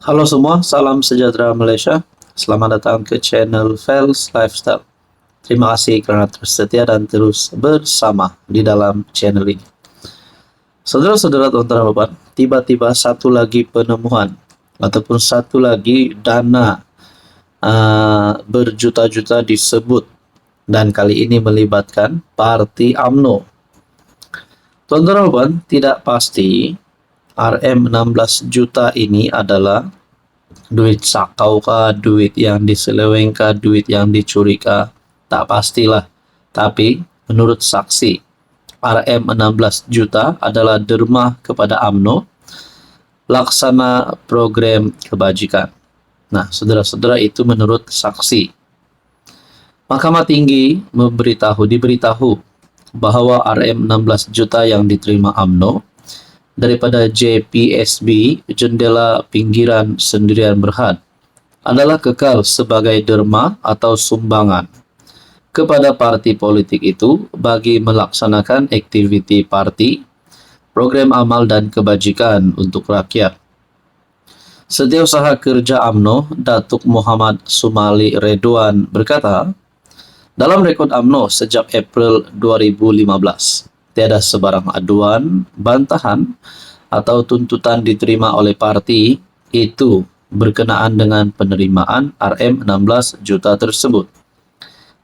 Halo semua, salam sejahtera Malaysia. Selamat datang ke channel Fels Lifestyle. Terima kasih kerana terus setia dan terus bersama di dalam channel ini. Saudara-saudara tuan-tuan dan puan, tiba-tiba satu lagi penemuan ataupun satu lagi dana berjuta-juta disebut, dan kali ini melibatkan parti UMNO. Tuan-tuan dan puan, tidak pasti RM16 juta ini adalah duit sakau kah, duit yang diseleweng kah, duit yang dicuri kah, tak pastilah. Tapi menurut saksi, RM16 juta adalah derma kepada UMNO laksana program kebajikan. Nah, saudara-saudara, itu menurut saksi. Mahkamah Tinggi diberitahu bahawa RM16 juta yang diterima UMNO daripada JPSB, Jendela Pinggiran Sendirian Berhad, adalah kekal sebagai derma atau sumbangan kepada parti politik itu bagi melaksanakan aktiviti parti, program amal dan kebajikan untuk rakyat. Setiausaha Kerja UMNO, Datuk Muhammad Sumali Redwan berkata, dalam rekod UMNO sejak April 2015, tiada sebarang aduan, bantahan atau tuntutan diterima oleh parti itu berkenaan dengan penerimaan RM16 juta tersebut.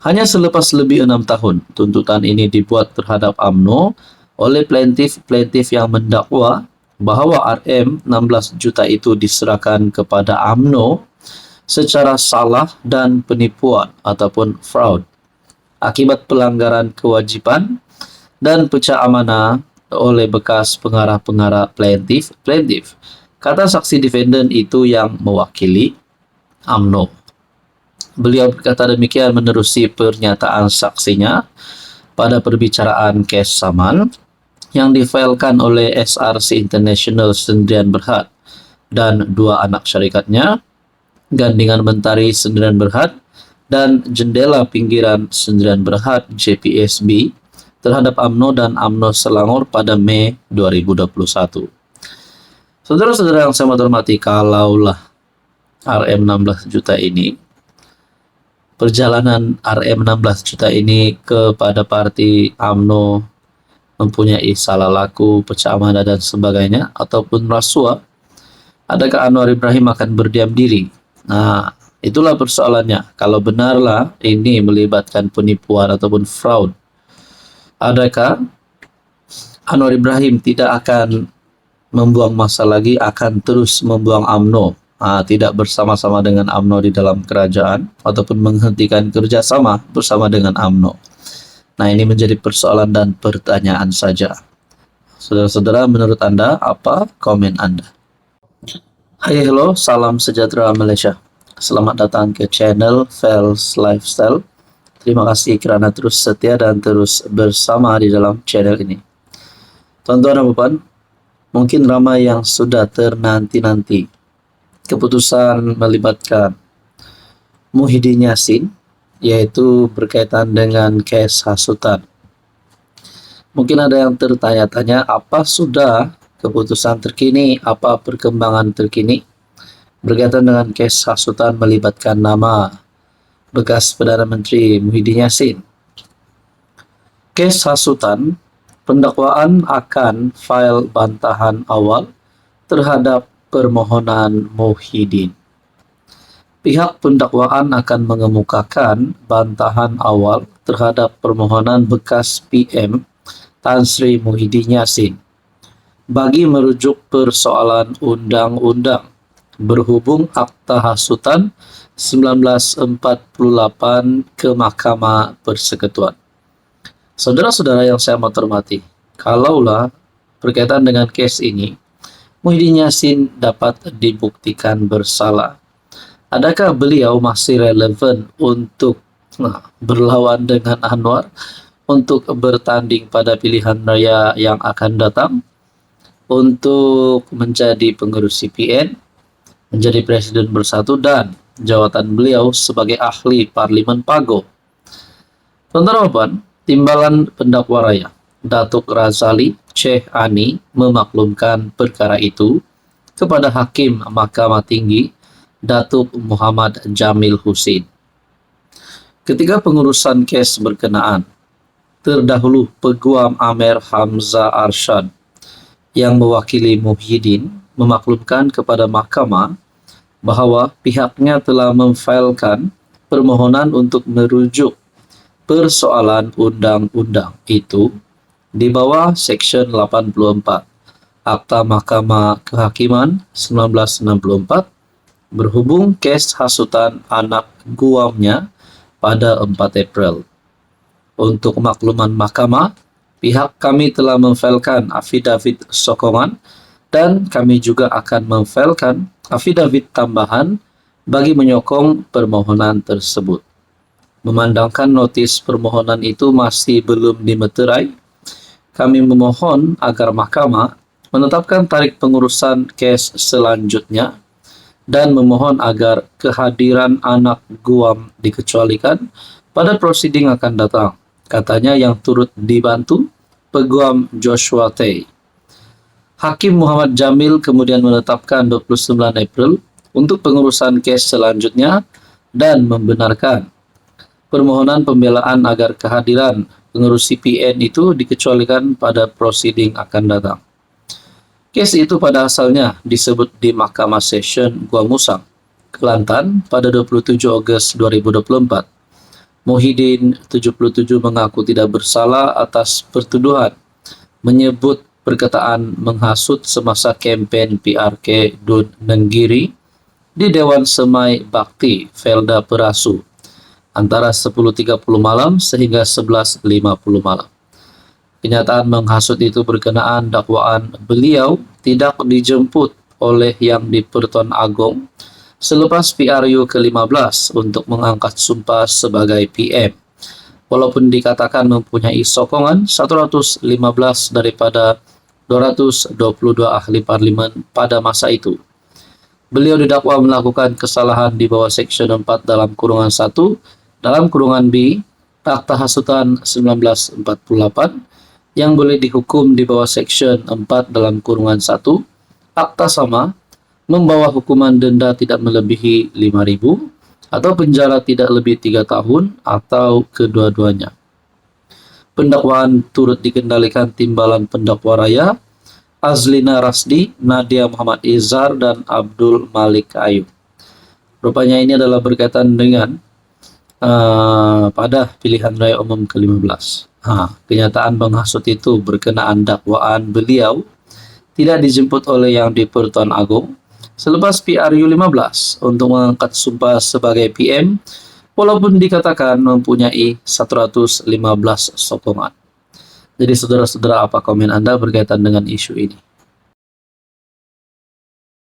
Hanya selepas lebih 6 tahun, tuntutan ini dibuat terhadap UMNO oleh plaintiff yang mendakwa bahawa RM16 juta itu diserahkan kepada UMNO secara salah dan penipuan ataupun fraud akibat pelanggaran kewajipan dan pecah amanah oleh bekas pengarah-pengarah plaintiff. Kata saksi defendant itu yang mewakili UMNO. Beliau berkata demikian menerusi pernyataan saksinya pada perbicaraan kes saman yang difailkan oleh SRC International Sendirian Berhad dan dua anak syarikatnya, Gandingan Mentari Sendirian Berhad dan Jendela Pinggiran Sendirian Berhad JPSB terhadap UMNO dan UMNO Selangor pada Mei 2021. Saudara-saudara yang saya hormati, kalaulah RM16 juta ini, perjalanan RM16 juta ini kepada parti UMNO mempunyai salah laku, pecah amanah dan sebagainya, ataupun rasuah, adakah Anwar Ibrahim akan berdiam diri? Nah, itulah persoalannya. Kalau benarlah ini melibatkan penipuan ataupun fraud, adakah Anwar Ibrahim tidak akan membuang masa lagi, akan terus membuang UMNO, tidak bersama-sama dengan UMNO di dalam kerajaan ataupun menghentikan kerjasama bersama dengan UMNO? Nah, ini menjadi persoalan dan pertanyaan saja. Saudara-saudara, menurut Anda, apa komen Anda? Hai, hello, salam sejahtera Malaysia. Selamat datang ke channel Fels Lifestyle. Terima kasih kerana terus setia dan terus bersama di dalam channel ini. Tuan-tuan dan puan, mungkin ramai yang sudah ternanti-nanti keputusan melibatkan Muhyiddin Yassin, yaitu berkaitan dengan kes hasutan. Mungkin ada yang tertanya-tanya, apa sudah keputusan terkini, apa perkembangan terkini berkaitan dengan kes hasutan melibatkan nama bekas Perdana Menteri Muhyiddin Yassin. Kes hasutan, pendakwaan akan fail bantahan awal terhadap permohonan Muhyiddin. Pihak pendakwaan akan mengemukakan bantahan awal terhadap permohonan bekas PM Tan Sri Muhyiddin Yassin bagi merujuk persoalan undang-undang berhubung Akta Hasutan 1948 ke Mahkamah Persekutuan. Saudara-saudara yang saya hormati, kalaulah berkaitan dengan kes ini, Muhyiddin Yassin dapat dibuktikan bersalah, adakah beliau masih relevan untuk berlawan dengan Anwar untuk bertanding pada pilihan raya yang akan datang, untuk menjadi pengurus CPN, menjadi Presiden Bersatu, dan jawatan beliau sebagai ahli Parlimen Pago? Tuan-tuan, Timbalan Pendakwa Raya Datuk Razali Sheikh Ani memaklumkan perkara itu kepada Hakim Mahkamah Tinggi Datuk Muhammad Jamil Husin. Ketika pengurusan kes berkenaan, terdahulu Peguam Amer Hamzah Arsyad yang mewakili Muhyiddin memaklumkan kepada mahkamah bahawa pihaknya telah memfailkan permohonan untuk merujuk persoalan undang-undang itu di bawah Seksyen 84 Akta Mahkamah Kehakiman 1964 berhubung kes hasutan anak guamnya pada 4 April. Untuk makluman mahkamah, pihak kami telah memfailkan afidavit sokongan dan kami juga akan memfailkan afidavit tambahan bagi menyokong permohonan tersebut. Memandangkan notis permohonan itu masih belum dimeterai, kami memohon agar mahkamah menetapkan tarikh pengurusan kes selanjutnya dan memohon agar kehadiran anak guam dikecualikan pada prosiding akan datang, katanya yang turut dibantu Peguam Joshua Tay. Hakim Muhammad Jamil kemudian menetapkan 29 April untuk pengurusan kes selanjutnya dan membenarkan permohonan pembelaan agar kehadiran pengurus CPN itu dikecualikan pada prosiding akan datang. Kes itu pada asalnya disebut di Mahkamah Session Gua Musang, Kelantan pada 27 Ogos 2024. Muhyiddin 77 mengaku tidak bersalah atas pertuduhan menyebut perkataan menghasut semasa kempen PRK Dun Nenggiri di Dewan Semai Bakti Felda Perasu antara 10.30 malam sehingga 11.50 malam. Kenyataan menghasut itu berkenaan dakwaan beliau tidak dijemput oleh Yang di-Pertuan Agong selepas PRU ke-15 untuk mengangkat sumpah sebagai PM, walaupun dikatakan mempunyai sokongan 115 daripada 222 ahli parlimen pada masa itu. Beliau didakwa melakukan kesalahan di bawah Seksyen 4 dalam kurungan 1 dalam kurungan B Akta Hasutan 1948 yang boleh dihukum di bawah Seksyen 4 dalam kurungan 1 Akta Sama, membawa hukuman denda tidak melebihi 5.000 atau penjara tidak lebih 3 tahun atau kedua-duanya. Pendakwaan turut dikendalikan timbalan pendakwa raya Azlina Rasdi, Nadia Muhammad Izhar, dan Abdul Malik Ayub. Rupanya ini adalah berkaitan dengan pada pilihan raya umum ke-15. Kenyataan menghasut itu berkenaan dakwaan beliau tidak dijemput oleh Yang di-Pertuan Agong selepas PRU 15 untuk mengangkat sumpah sebagai PM, walaupun dikatakan mempunyai 115 sokongan. Jadi saudara-saudara, apa komen Anda berkaitan dengan isu ini?